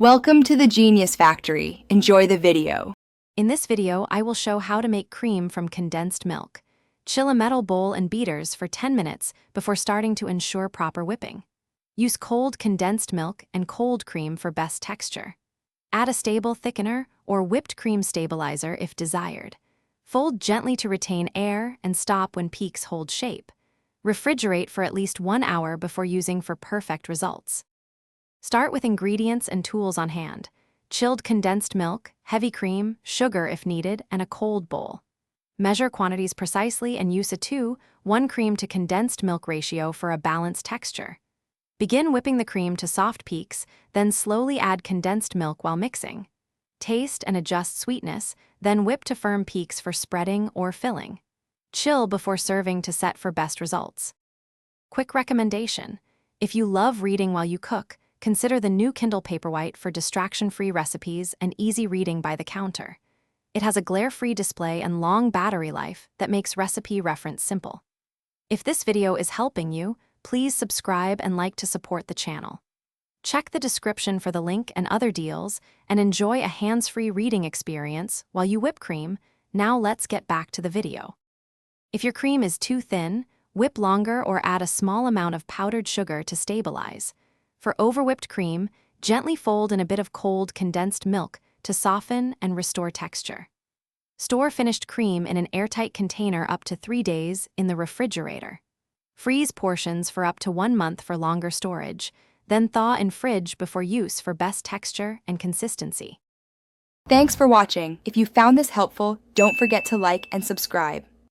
Welcome to the Genius Factory. Enjoy the video. In this video, I will show how to make cream from condensed milk. Chill a metal bowl and beaters for 10 minutes before starting to ensure proper whipping. Use cold condensed milk and cold cream for best texture. Add a stable thickener or whipped cream stabilizer if desired. Fold gently to retain air and stop when peaks hold shape. Refrigerate for at least 1 hour before using for perfect results. Start with ingredients and tools on hand: chilled condensed milk, heavy cream, sugar if needed, and a cold bowl. Measure quantities precisely and use a 2:1 cream to condensed milk ratio for a balanced texture. Begin whipping the cream to soft peaks, then slowly add condensed milk while mixing. Taste and adjust sweetness, then whip to firm peaks for spreading or filling. Chill before serving to set for best results. Quick recommendation: if you love reading while you cook, consider the new Kindle Paperwhite for distraction-free recipes and easy reading by the counter. It has a glare-free display and long battery life that makes recipe reference simple. If this video is helping you, please subscribe and like to support the channel. Check the description for the link and other deals, and enjoy a hands-free reading experience while you whip cream. Now let's get back to the video. If your cream is too thin, whip longer or add a small amount of powdered sugar to stabilize. For overwhipped cream, gently fold in a bit of cold condensed milk to soften and restore texture. Store finished cream in an airtight container up to 3 days in the refrigerator. Freeze portions for up to 1 month for longer storage, then thaw in fridge before use for best texture and consistency. Thanks for watching. If you found this helpful, don't forget to like and subscribe.